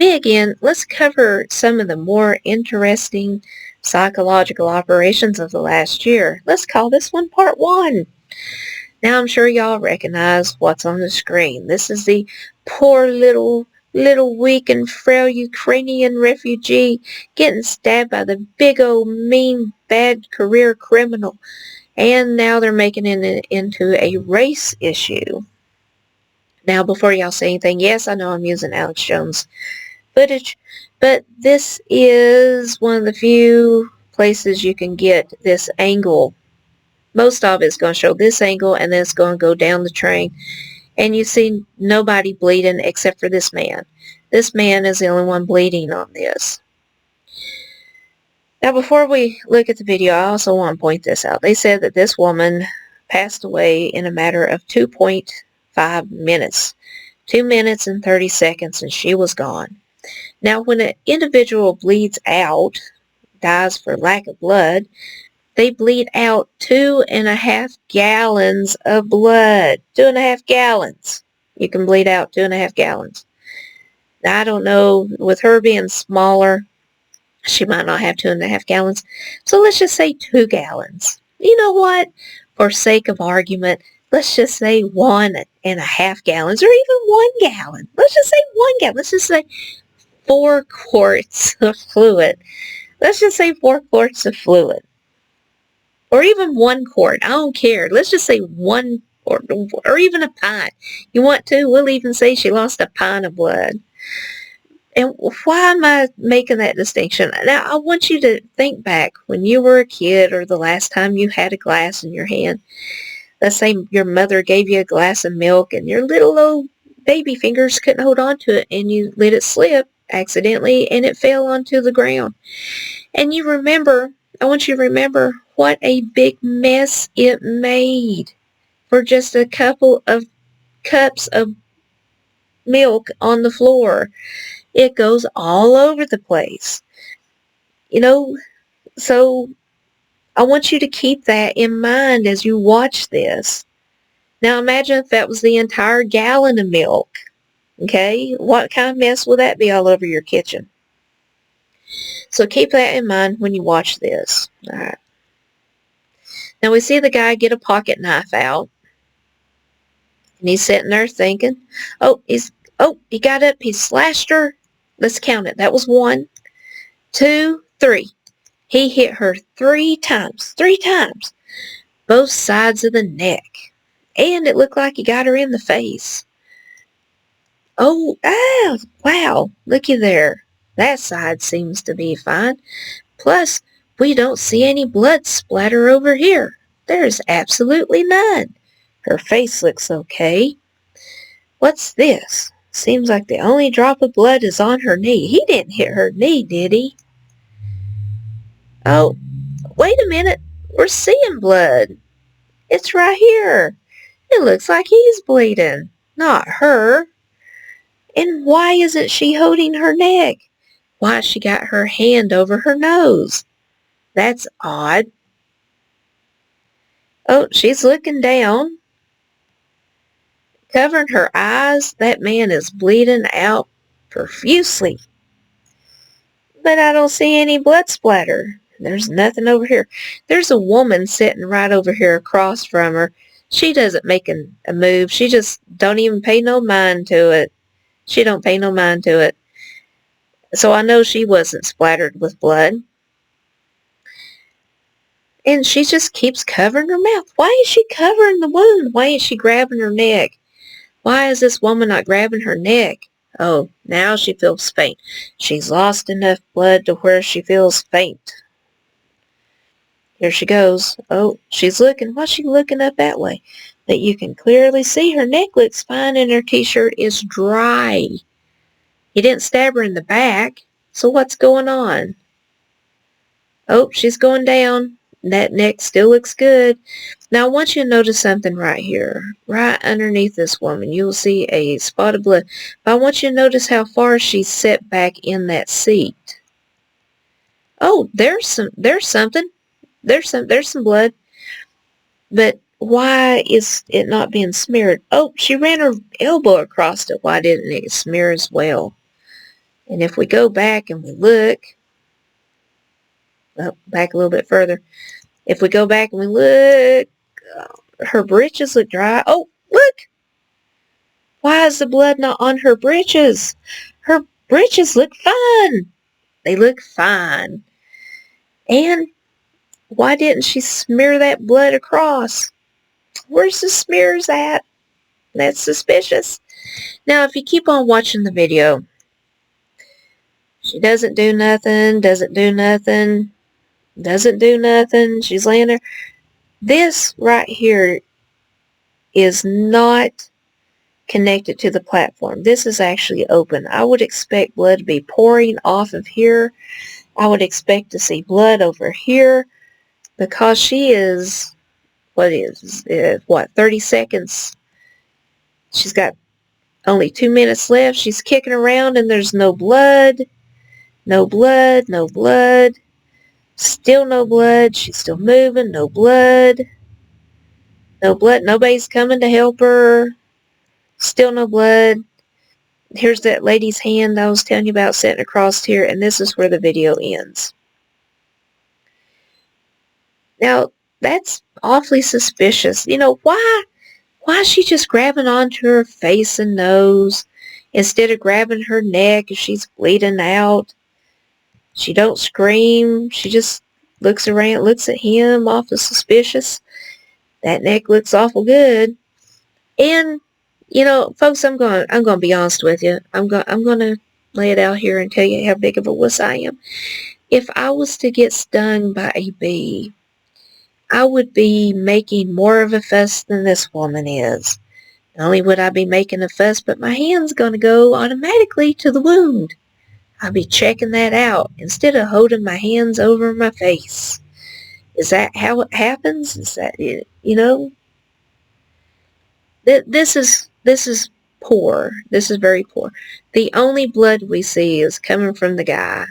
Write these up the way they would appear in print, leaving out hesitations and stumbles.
dig in, let's cover some of the more interesting psychological operations of the last year. Let's call this one Part 1. Now I'm sure y'all recognize what's on the screen. This is the poor little weak and frail Ukrainian refugee getting stabbed by the big old mean bad career criminal. And now they're making it into a race issue. Now before y'all say anything, yes, I know I'm using Alex Jones footage, but this is one of the few places you can get this angle. Most of it's going to show this angle, and then it's going to go down the train, and you see nobody bleeding except for this man. This man is the only one bleeding on this. Now before we look at the video, I also want to point this out. They said that this woman passed away in a matter of 2.5 minutes. 2 minutes and 30 seconds, and she was gone. Now when an individual bleeds out, dies for lack of blood, they bleed out 2.5 gallons of blood. 2.5 gallons. You can bleed out 2.5 gallons. Now, I don't know, with her being smaller, she might not have 2.5 gallons. So let's just say 2 gallons. You know what? For sake of argument, let's just say 1.5 gallons, or even 1 gallon. Let's just say 1 gallon. Let's just say 4 quarts of fluid. Let's just say 4 quarts of fluid. Or even 1 quart. I don't care. Let's just say 1 or even a pint. You want to? We'll even say she lost a pint of blood. And why am I making that distinction? Now, I want you to think back when you were a kid, or the last time you had a glass in your hand. Let's say your mother gave you a glass of milk and your little old baby fingers couldn't hold on to it, and you let it slip accidentally and it fell onto the ground. And I want you to remember what a big mess it made for just a couple of cups of milk on the floor. It goes all over the place. So I want you to keep that in mind as you watch this. Now imagine if that was the entire gallon of milk. Okay? What kind of mess will that be all over your kitchen? So keep that in mind when you watch this. Alright. Now we see the guy get a pocket knife out. And he's sitting there thinking, he got up, he slashed her. Let's count it. That was 1, 2, 3. He hit her 3 times. 3 times. Both sides of the neck. And it looked like he got her in the face. Wow. Looky there. That side seems to be fine. Plus, we don't see any blood splatter over here. There's absolutely none. Her face looks okay. What's this? Seems like the only drop of blood is on her knee. He didn't hit her knee, did he? Oh, wait a minute. We're seeing blood. It's right here. It looks like he's bleeding, not her. And why isn't she holding her neck? Why has she got her hand over her nose? That's odd. Oh, she's looking down. Covering her eyes. That man is bleeding out profusely. But I don't see any blood splatter. There's nothing over here. There's a woman sitting right over here across from her. She doesn't make a move. She just don't even pay no mind to it. She don't pay no mind to it. So I know she wasn't splattered with blood. And she just keeps covering her mouth. Why is she covering the wound? Why ain't she grabbing her neck? Why is this woman not grabbing her neck? Oh, now she feels faint. She's lost enough blood to where she feels faint. Here she goes. Oh, she's looking. Why's she looking up that way? But you can clearly see her neck looks fine and her t-shirt is dry. He didn't stab her in the back. So what's going on? Oh, she's going down. That neck still looks good. Now I want you to notice something right here. Right underneath this woman. You'll see a spot of blood. But I want you to notice how far she's set back in that seat. Oh, there's something. There's some blood. But why is it not being smeared? Oh, she ran her elbow across it. Why didn't it smear as well? And if we go back and we look, back a little bit further, if we go back and we look, her breeches look dry. Oh, look! Why is the blood not on her breeches? Her breeches look fine. They look fine. And why didn't she smear that blood across? Where's the smears at? That's suspicious. Now, if you keep on watching the video, she doesn't do nothing, doesn't do nothing, doesn't do nothing. She's laying there. This right here is not connected to the platform. This is actually open. I would expect blood to be pouring off of here. I would expect to see blood over here because she is, 30 seconds. She's got only 2 minutes left. She's kicking around and there's no blood. No blood, no blood. Still no blood. She's still moving. No blood. No blood. Nobody's coming to help her. Still no blood. Here's that lady's hand I was telling you about sitting across here, and this is where the video ends. Now, that's awfully suspicious. You know, why is she just grabbing onto her face and nose instead of grabbing her neck if she's bleeding out? She don't scream. She just looks around, looks at him, awful suspicious. That neck looks awful good. And, you know, folks, I'm going to be honest with you. I'm going to lay it out here and tell you how big of a wuss I am. If I was to get stung by a bee, I would be making more of a fuss than this woman is. Not only would I be making a fuss, but my hand's going to go automatically to the wound. I'll be checking that out instead of holding my hands over my face. Is that how it happens? Is that it? You know? This is poor. This is very poor. The only blood we see is coming from the guy.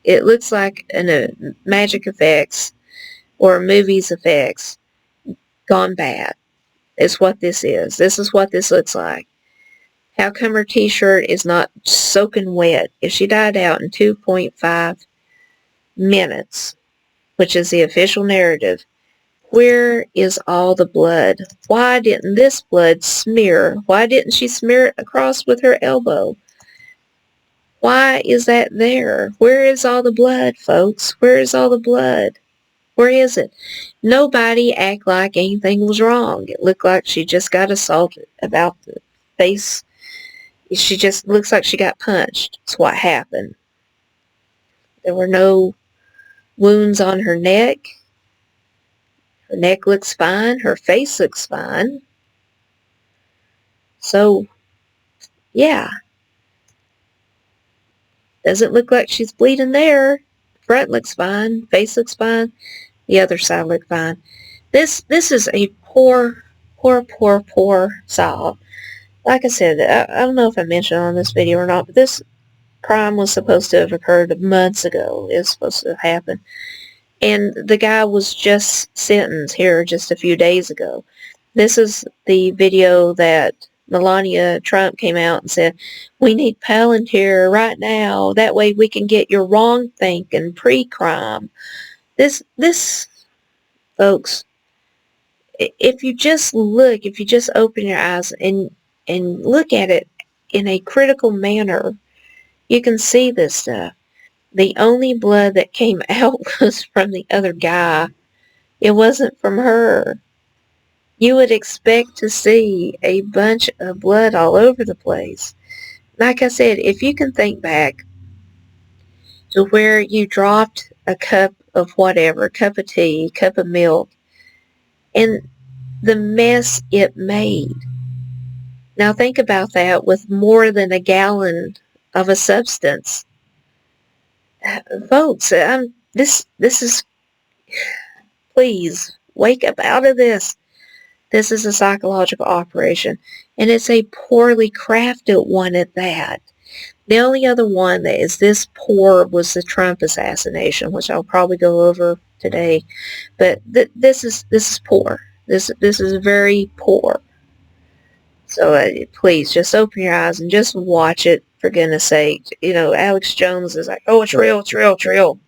It looks like an magic effects or movies effects gone bad. Is what this is. This is what this looks like. How come her t-shirt is not soaking wet? If she died out in 2.5 minutes, which is the official narrative, where is all the blood? Why didn't this blood smear? Why didn't she smear it across with her elbow? Why is that there? Where is all the blood, folks? Where is all the blood? Where is it? Nobody act like anything was wrong. It looked like she just got assaulted about the face. She just looks like she got punched. That's what happened. There were no wounds on her neck. Her neck looks fine. Her face looks fine. So, yeah. Doesn't look like she's bleeding there. Front looks fine. Face looks fine. The other side looked fine. This is a poor solve. Like I said, I don't know if I mentioned on this video or not, but this crime was supposed to have occurred months ago. It was supposed to have happened. And the guy was just sentenced here just a few days ago. This is the video that Melania Trump came out and said, we need Palantir right now. That way we can get your wrong thinking pre-crime. This, folks, if you just look, if you just open your eyes and look at it in a critical manner, you can see this stuff. The only blood that came out was from the other guy. It wasn't from her. You would expect to see a bunch of blood all over the place. Like I said, if you can think back to where you dropped a cup of whatever, cup of tea, cup of milk, and the mess it made. Now think about that with more than a gallon of a substance. Folks, this is, please, wake up out of this. This is a psychological operation, and it's a poorly crafted one at that. The only other one that is this poor was the Trump assassination, which I'll probably go over today. But this is poor. This is very poor. So please just open your eyes and just watch it, for goodness sake. You know, Alex Jones is like, oh, it's real, it's real, it's real.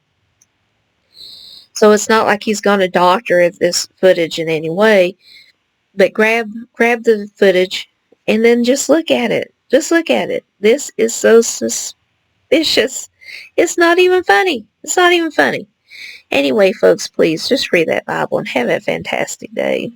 So it's not like he's going to doctor this footage in any way, but grab the footage and then just look at it. Just look at it. This is so suspicious. It's not even funny. It's not even funny. Anyway, folks, please just read that Bible and have a fantastic day.